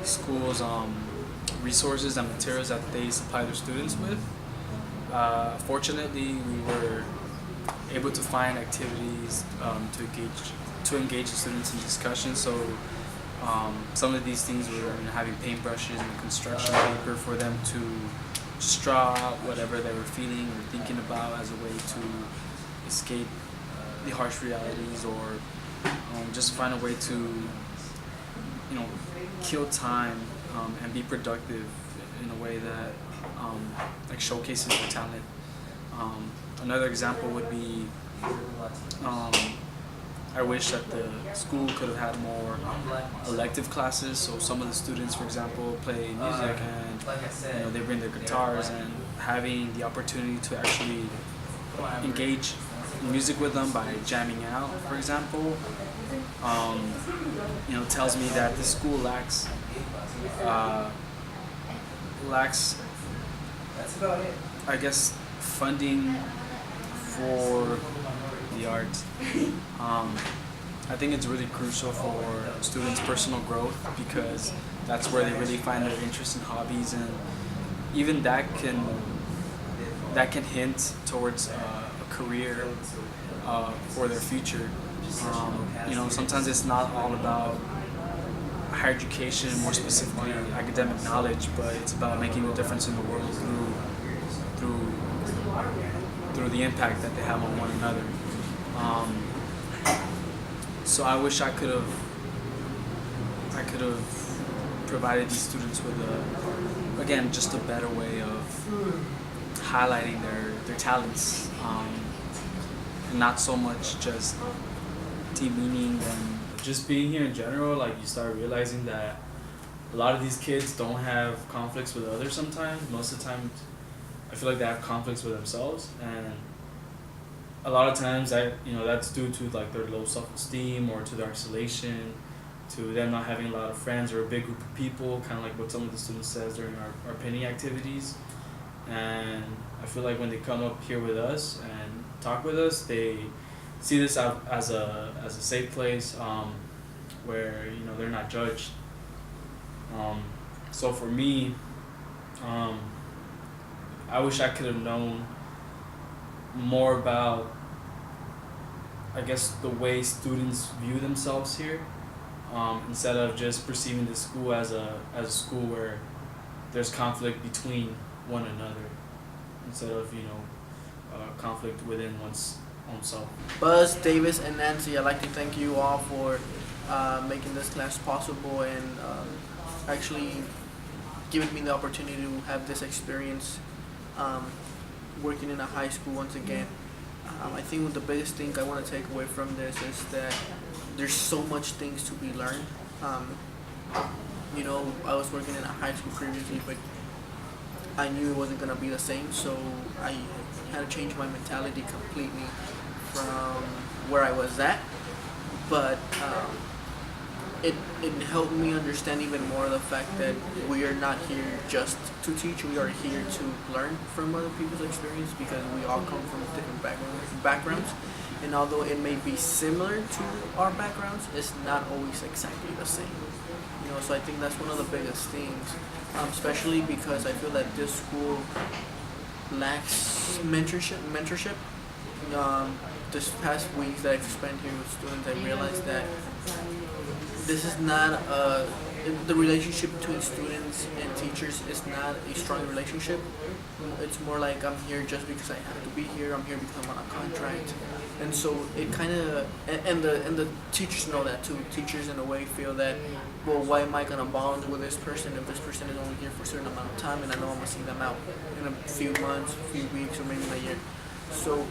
school's resources and materials that they supply their students with. Fortunately, we were able to find activities to engage the students in discussion. So some of these things were having paintbrushes and construction paper for them to straw out whatever they were feeling or thinking about as a way to escape the harsh realities, or just find a way to kill time and be productive in a way that like showcases their talent. Another example would be I wish that the school could have had more elective classes. So some of the students, for example, play music and they bring their guitars, and having the opportunity to actually engage in music with them by jamming out, for example, tells me that the school lacks I guess funding for the arts. I think it's really crucial for students' personal growth, because that's where they really find their interests and hobbies, and even that can hint towards a career for their future. Sometimes it's not all about higher education, more specifically academic knowledge, but it's about making a difference in the world through the impact that they have on one another. So I wish I could have provided these students with just a better way of highlighting their talents, and not so much just demeaning them. Just being here in general, like, you start realizing that a lot of these kids don't have conflicts with others sometimes. Most of the time, I feel like they have conflicts with themselves, and a lot of times that's due to like their low self-esteem, or to their isolation, to them not having a lot of friends or a big group of people, kind of like what some of the students says during our penny activities. And I feel like when they come up here with us and talk with us, they see this as a safe place, where they're not judged. So for me, I wish I could have known more about, I guess, the way students view themselves here, instead of just perceiving the school as a school where there's conflict between one another, instead of conflict within one's own self. Buzz, Davis, and Nancy, I'd like to thank you all for making this class possible, and actually giving me the opportunity to have this experience working in a high school once again. I think the biggest thing I want to take away from this is that there's so much things to be learned. I was working in a high school previously, but I knew it wasn't going to be the same, so I had to change my mentality completely from where I was at. But it helped me understand even more the fact that we are not here just to teach. We are here to learn from other people's experience, because we all come from different backgrounds. And although it may be similar to our backgrounds, it's not always exactly the same. So I think that's one of the biggest things, especially because I feel that this school lacks mentorship. This past week that I've spent here with students, I realized that this is not the relationship between students and teachers is not a strong relationship. It's more like, I'm here just because I have to be here. I'm here because I'm on a contract, and so it kind of and the teachers know that too. Teachers in a way feel that, well, why am I gonna bond with this person if this person is only here for a certain amount of time, and I know I'm gonna see them out in a few months, a few weeks, or maybe in a year. So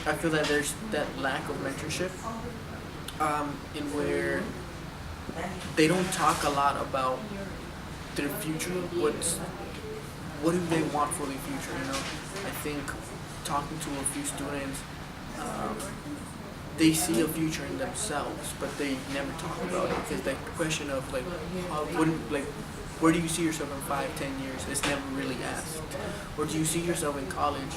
I feel that there's that lack of mentorship, in where they don't talk a lot about their future. What do they want for the future? I think talking to a few students, they see a future in themselves, but they never talk about it, because the question of where do you see yourself in 5-10 years is never really asked. Or do you see yourself in college?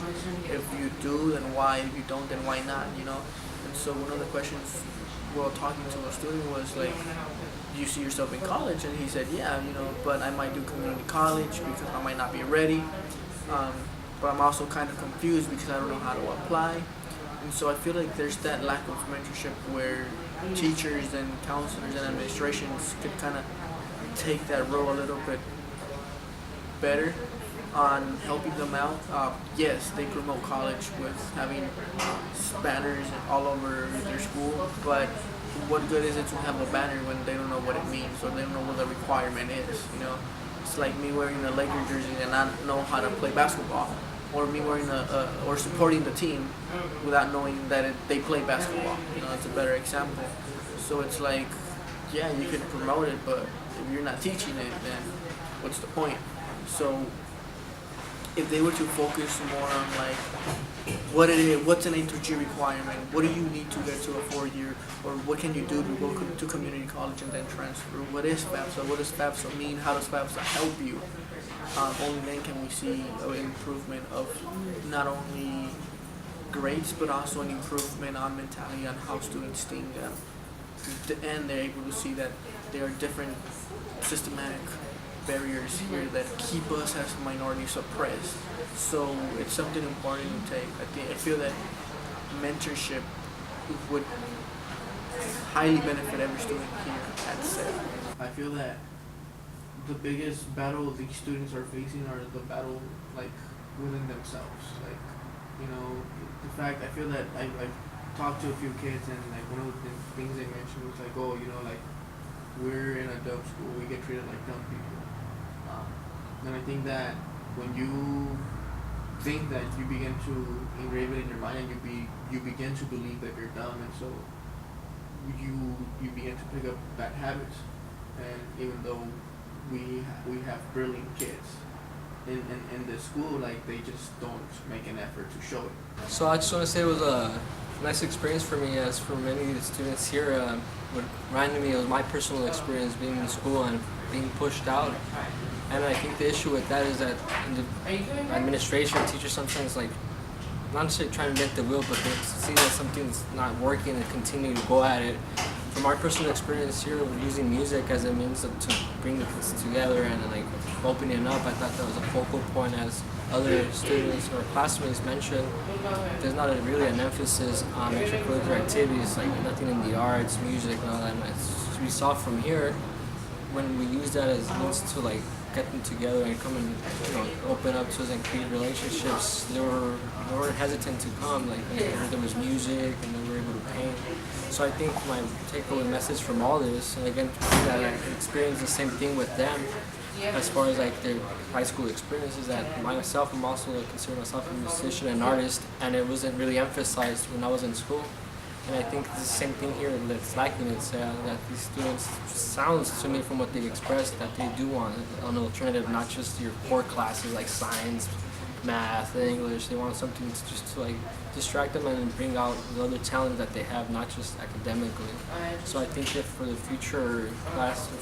If you do, then why? If you don't, then why not? And so one of the questions well, talking to a student was like, do you see yourself in college? And he said, yeah, but I might do community college because I might not be ready. Um, but I'm also kind of confused because I don't know how to apply. And so I feel like there's that lack of mentorship where teachers and counselors and administrations could kind of take that role a little bit better on helping them out. Yes, they promote college with having banners all over their school, but what good is it to have a banner when they don't know what it means or they don't know what the requirement is? It's like me wearing a Laker jersey and not know how to play basketball, or me wearing or supporting the team without knowing that they play basketball. It's a better example. So it's like, yeah, you can promote it, but if you're not teaching it, then what's the point? So if they were to focus more on like what's an A to G requirement, what do you need to get to a 4 year, or what can you do to go to community college and then transfer? What is FAFSA? What does FAFSA mean? How does FAFSA help you? Only then can we see an improvement of not only grades but also an improvement on mentality on how students think, and they're able to see that there are different systematic barriers here that keep us as minorities suppressed. So it's something important to take. I feel that mentorship would highly benefit every student here at SET. I feel that the biggest battle these students are facing are the battle like within themselves. Like, the fact I feel that I've talked to a few kids and like one of the things they mentioned was like, oh, like we're in a dumb school, we get treated like dumb people. And I think that when you think that, you begin to engrave it in your mind, and you begin to believe that you're dumb, and so you begin to pick up bad habits. And even though we have brilliant kids in the school, like they just don't make an effort to show it. So I just want to say it was a nice experience for me, as for many of the students here. What reminded me of my personal experience being in school and being pushed out. And I think the issue with that is that in the administration, teachers sometimes not necessarily trying to invent the wheel, but they see that something's not working and continue to go at it. From our personal experience here, we're using music as a means to bring the kids together and opening up. I thought that was a focal point, as other students or classmates mentioned. There's not really an emphasis on extracurricular activities, like nothing in the arts, music, and all that. As we saw from here, when we use that as means to get them together and come and open up to us and create relationships, they weren't hesitant to come. There was music and they were able to paint. So I think my takeaway message from all this, and again, that I experienced the same thing with them as far as their high school experience, is that myself, I'm also consider myself a musician and artist, and it wasn't really emphasized when I was in school. And I think it's the same thing here that's lacking. It's that these students, sounds to me from what they've expressed, that they do want an alternative, not just your core classes like science, math, and English. They want something to distract them and bring out the other talent that they have, not just academically. So I think that for the future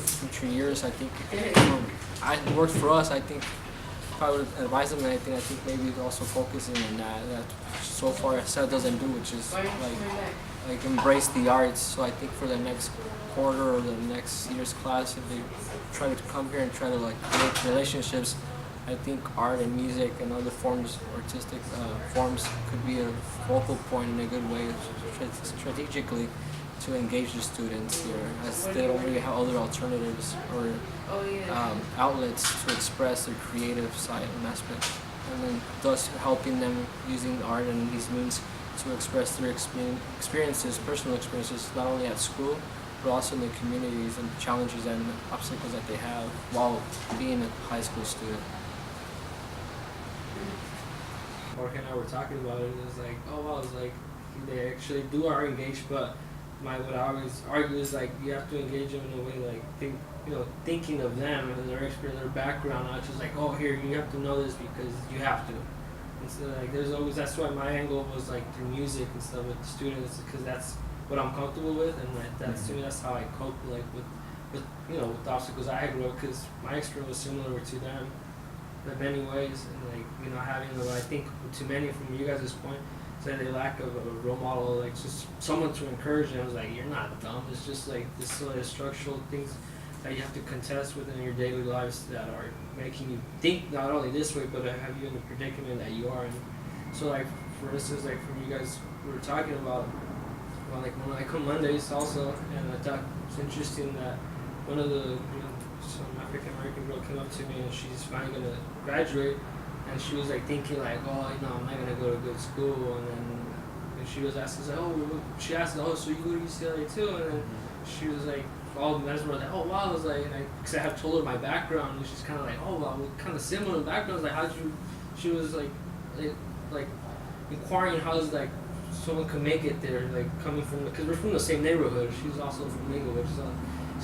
future years, I think it worked for us. I think if I would advise them anything, I think maybe also focusing on that so far SET doesn't do, which is embrace the arts. So I think for the next quarter or the next year's class, if they try to come here and try to make relationships, I think art and music and other forms, artistic forms, could be a focal point in a good way strategically to engage the students here, as they don't really have other alternatives or outlets to express their creative side and aspect, and then thus helping them using art and these means to express their experiences, personal experiences, not only at school, but also in the communities and challenges and obstacles that they have while being a high school student. Jorge and I were talking about it, and it was they actually are engaged, but what I always argue is you have to engage them in a way thinking of them and their experience, their background, not just here you have to know this because you have to. Instead, that's why my angle was through music and stuff with the students, because that's what I'm comfortable with, and that's to me that's how I cope with the obstacles I grew up, because my experience was similar to them in many ways, and having I think to many from you guys' point, say they lack of a role model, like just someone to encourage them. It's like, you're not dumb. It's just like this sort of structural things that you have to contest within your daily lives that are making you think not only this way, but have you in the predicament that you are in. So like, for instance, like from you guys, we were talking about, well, like when I come Mondays also, and I thought it's interesting that one of the, some African American girl came up to me and she's finally gonna graduate, and she was like thinking like, oh, I'm not gonna go to good school, and then she was asking, like, she asked, so you go to UCLA too, and then she was like, all mesmerized, like, oh wow, I was like, because I have told her my background, and she's kind of like, oh wow, we're kind of similar backgrounds, like she was like inquiring how is like someone could make it there, like coming from, because we're from the same neighborhood. She's also from Inglewood, so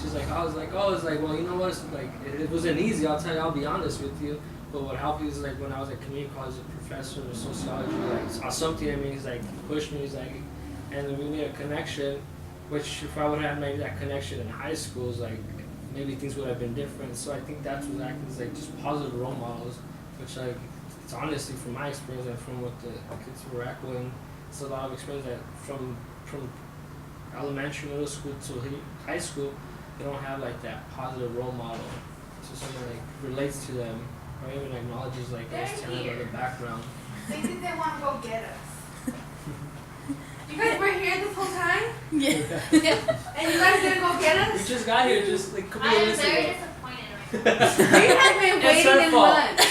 she's like, I was like, oh, it's like, well, you know what, it's like, it wasn't easy, I'll be honest with you, but what helped me is like when I was at community college, a professor of sociology like saw something in me, he's like, pushed me, he's like, and then we made a connection, which if I would have made that connection in high school, like maybe things would have been different. So I think that's what acting is like, just positive role models, which like, it's honestly from my experience and from what the kids were echoing, it's a lot of experience that from elementary, middle school to high school, they don't have like that positive role model. So someone like relates to them or even acknowledges like this kind of the background. They think they want to go get us. You guys were here this whole time? Yeah. And you guys didn't go get us? We just got here just like a couple I of am minutes very ago. disappointed right now. We have been It's her waiting in fault. months.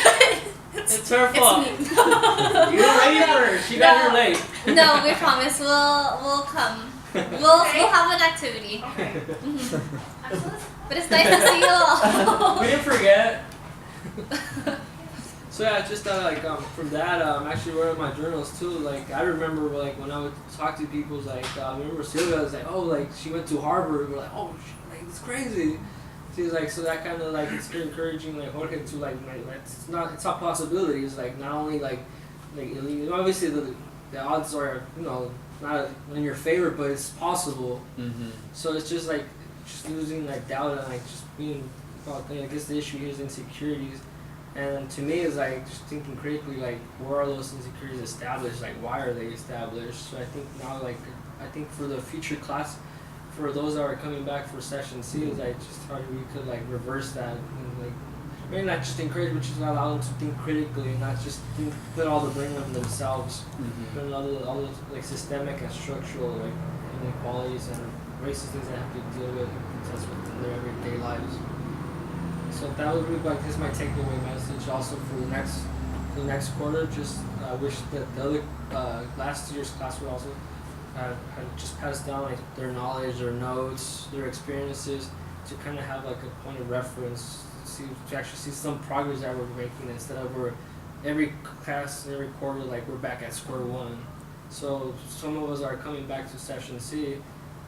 It's her fault. It's me. You were ready for her. She got here late. No, we promise we'll come. We'll have an activity. Okay. But it's nice to see you all. We didn't forget. So yeah, just like from that, actually wrote in my journals too. Like I remember like when I would talk to people, like I remember Sylvia was like, oh, like she went to Harvard. We're like, oh, like it's crazy. She's like, so that kind of like it's encouraging like Jorge to like it's not a possibility. It's like not only like obviously the odds are not in your favor, but it's possible. Mm-hmm. So it's just like just losing like doubt and like just being. I guess the issue here is insecurities. And to me, it's like just thinking critically, like where are those insecurities established? Like why are they established? So I think now, like I think for the future class, for those that are coming back for session C, is like just how we could like reverse that and like maybe not just encourage, but just allow them to think critically and not just put all the blame on themselves, but all the like systemic and structural like inequalities and racist things they have to deal with and contest with in their everyday lives. So that would be like this my takeaway message also for the next quarter. Just wish that the other last year's class would also had just pass down like their knowledge, their notes, their experiences to kind of have like a point of reference to actually see some progress that we're making instead of every class, every quarter like we're back at square one. So some of us are coming back to session C.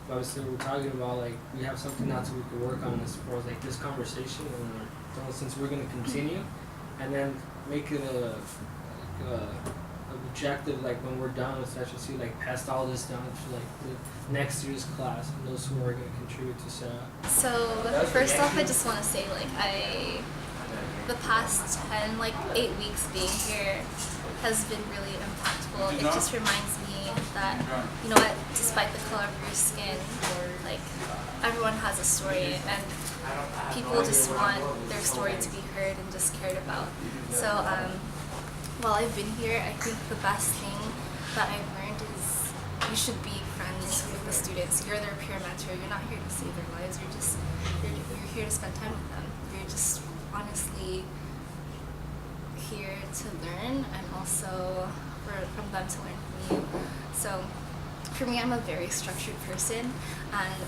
Obviously, we're talking about like we have something now we could work on as far as like this conversation, and since we're going to continue, and then make it a objective like when we're done with session C, like pass all this down to like the next year's class and those who are going to contribute to Sarah. So first off, I just want to say like the past 8 weeks being here has been really impactful. It just reminds me that, you know what, despite the color of your skin, like, everyone has a story, and people just want their story to be heard and just cared about. So, while I've been here, I think the best thing that I've learned is you should be friends with the students. You're their peer mentor. You're not here to save their lives. You're here to spend time with them. You're just honestly here to learn, and also from them to learn from you. So for me, I'm a very structured person, and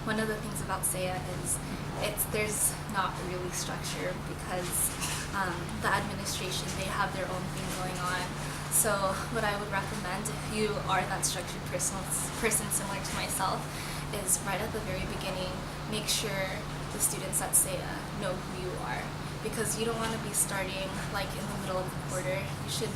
one of the things about SEA is there's not really structure because the administration, they have their own thing going on. So what I would recommend if you are that structured person similar to myself is right at the very beginning, make sure the students at SEA know who you are, because you don't want to be starting like in the middle of the quarter. You should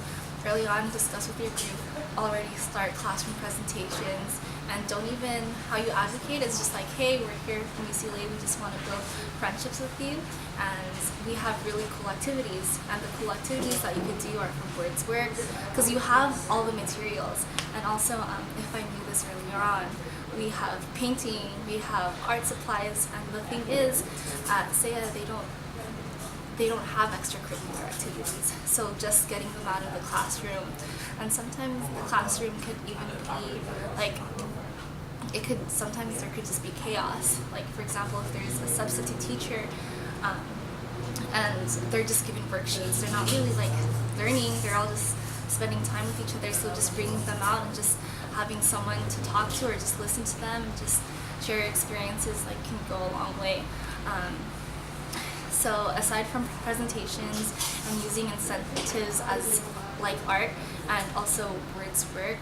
early on discuss with your group, already start classroom presentations, and don't even, how you advocate is just like, hey, we're here from UCLA, we just want to build friendships with you, and we have really cool activities, and the cool activities that you could do are from words work, because you have all the materials. And also, if I knew this earlier on, we have painting, we have art supplies, and the thing is, at SEA, they don't have extracurricular activities, so just getting them out of the classroom. And sometimes the classroom could even be like, sometimes there could just be chaos. Like, for example, if there's a substitute teacher and they're just giving worksheets, they're not really like learning, they're all just spending time with each other, so just bringing them out and just having someone to talk to or just listen to them and just share experiences like can go a long way. So aside from presentations and using incentives as like art and also words work,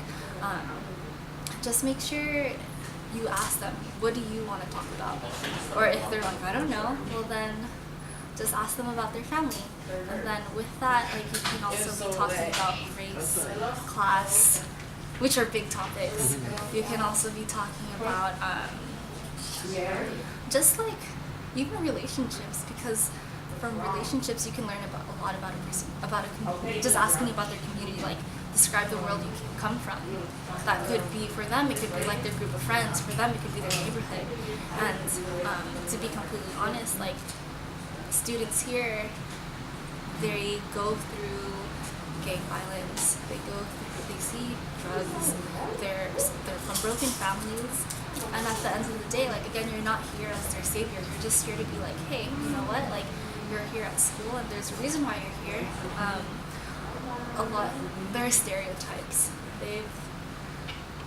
just make sure you ask them, what do you want to talk about? Or if they're like, I don't know, well then just ask them about their family. And then with that, like, you can also be talking about race, class, which are big topics. You can also be talking about just like even relationships, because from relationships you can learn about a lot about a person, about a community. Just asking about their community, like describe the world you come from. That could be for them, it could be like their group of friends. For them, it could be their neighborhood. And to be completely honest, like students here, they go through gang violence. They see drugs. They're from broken families. And at the end of the day, like again, you're not here as their savior. You're just here to be like, hey, you know what? Like you're here at school, and there's a reason why you're here. There are stereotypes.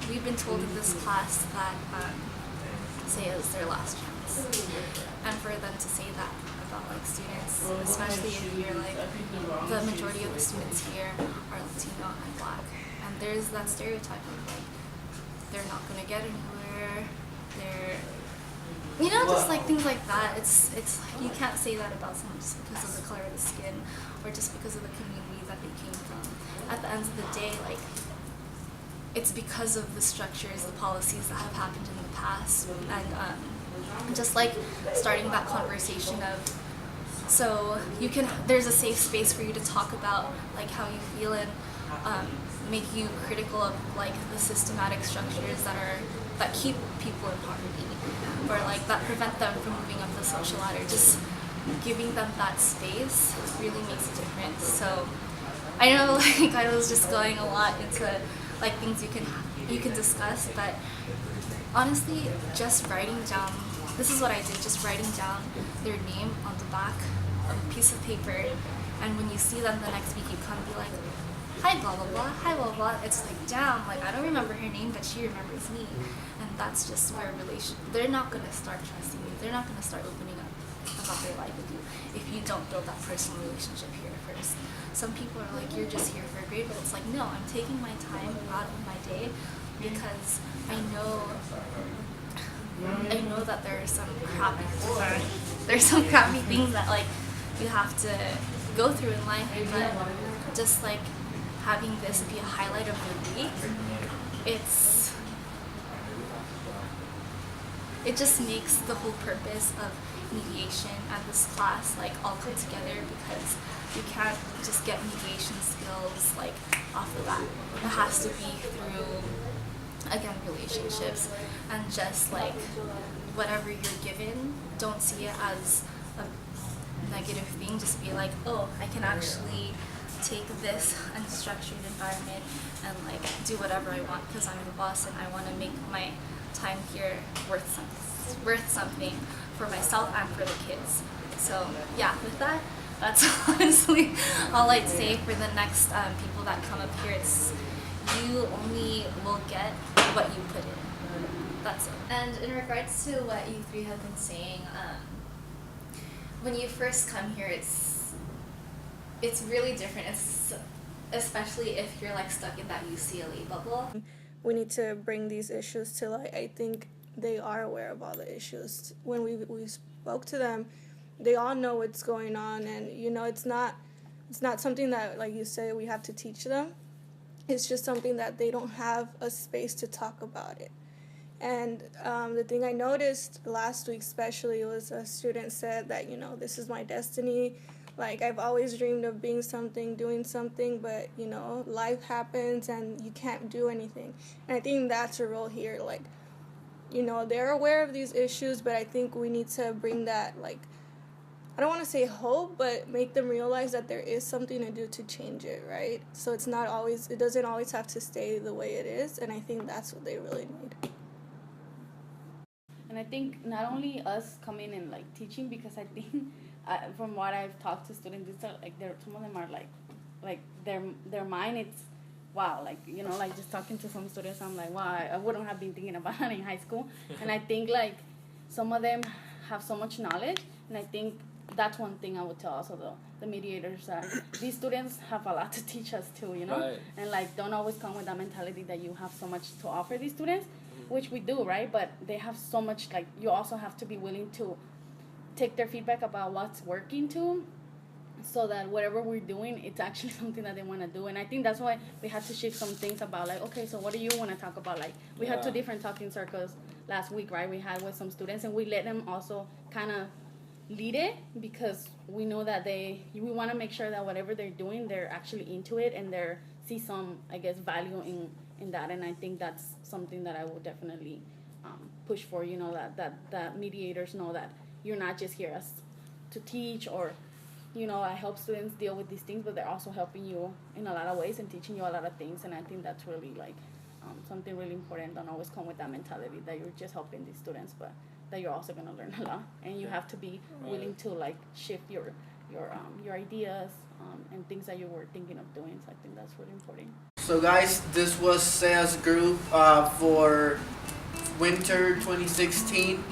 We've been told in this class that SEA is their last chance, and for them to say that about like students, especially if you're like the majority of the students here are Latino and Black, and there's that stereotype of like they're not gonna get anywhere. Just like things like that. It's like you can't say that about someone just because of the color of the skin or just because of the community that they came from. At the end of the day, like it's because of the structures, the policies that have happened in the past, and just like starting that conversation of, so there's a safe space for you to talk about like how you feel and make you critical of like the systematic structures that keep people in poverty or like that prevent them from moving up the social ladder. Just giving them that space really makes a difference. So I know like I was just going a lot into like things you can discuss, but honestly, just writing down, this is what I did, just writing down their name on the back of a piece of paper, and when you see them the next week, you come and be like, hi blah blah blah, hi blah blah. It's like, damn, like I don't remember her name, but she remembers me. And that's just where they're not gonna start trusting you. They're not gonna start opening up about their life with you if you don't build that personal relationship here first. Some people are like, you're just here for a grade, but it's like, no, I'm taking my time out of my day because I know that there's some crappy things that like you have to go through in life, but just like having this be a highlight of your week, it just makes the whole purpose of mediation at this class like all come together, because you can't just get mediation skills like off the bat. It has to be through, again, relationships, and just like whatever you're given, don't see it as a negative thing. Just be like, oh, I can actually take this unstructured environment and like do whatever I want because I'm the boss and I want to make my time here worth something for myself and for the kids. So yeah, with that, that's honestly all I'd say for the next people that come up here. It's you only will get what you put in. That's it. And in regards to what you three have been saying, when you first come here, it's really different. It's especially if you're like stuck in that UCLA bubble. We need to bring these issues to light. I think they are aware of all the issues. When we spoke to them, they all know what's going on, and it's not something that, like you say, we have to teach them. It's just something that they don't have a space to talk about it. And the thing I noticed last week especially was a student said that, this is my destiny. Like, I've always dreamed of being something, doing something, but, life happens and you can't do anything. And I think that's a role here. Like, they're aware of these issues, but I think we need to bring that, like, I don't want to say hope, but make them realize that there is something to do to change it, right? So it doesn't always have to stay the way it is, and I think that's what they really need. And I think not only us coming and like teaching, because I think from what I've talked to students, it's like some of them are like their mind, it's wow, like like just talking to some students, I'm like wow, I wouldn't have been thinking about that in high school. And I think like some of them have so much knowledge, and I think that's one thing I would tell also the mediators, that these students have a lot to teach us too, Right. and like don't always come with that mentality that you have so much to offer these students, which we do, right? But they have so much, like you also have to be willing to take their feedback about what's working too, so that whatever we're doing, it's actually something that they want to do. And I think that's why we had to shift some things about like, okay, so what do you want to talk about? Like we had 2 different talking circles last week, right? We had with some students, and we let them also kind of lead it, because we know that we want to make sure that whatever they're doing, they're actually into it, and they see some, I guess, value in that. And I think that's something that I would definitely push for, that mediators know that you're not just here as to teach, or I help students deal with these things, but they're also helping you in a lot of ways and teaching you a lot of things. And I think that's really like something really important. Don't always come with that mentality that you're just helping these students, but that you're also going to learn a lot, and you have to be willing to like shift your ideas and things that you were thinking of doing. So I think that's really important. So guys, this was Sea's group for winter 2016.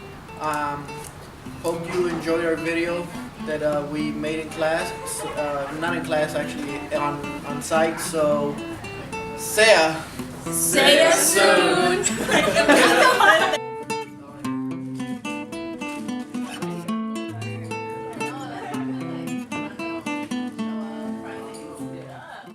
Hope you enjoyed our video that we made in class. Not in class, actually, on site. So, Sea. See you soon!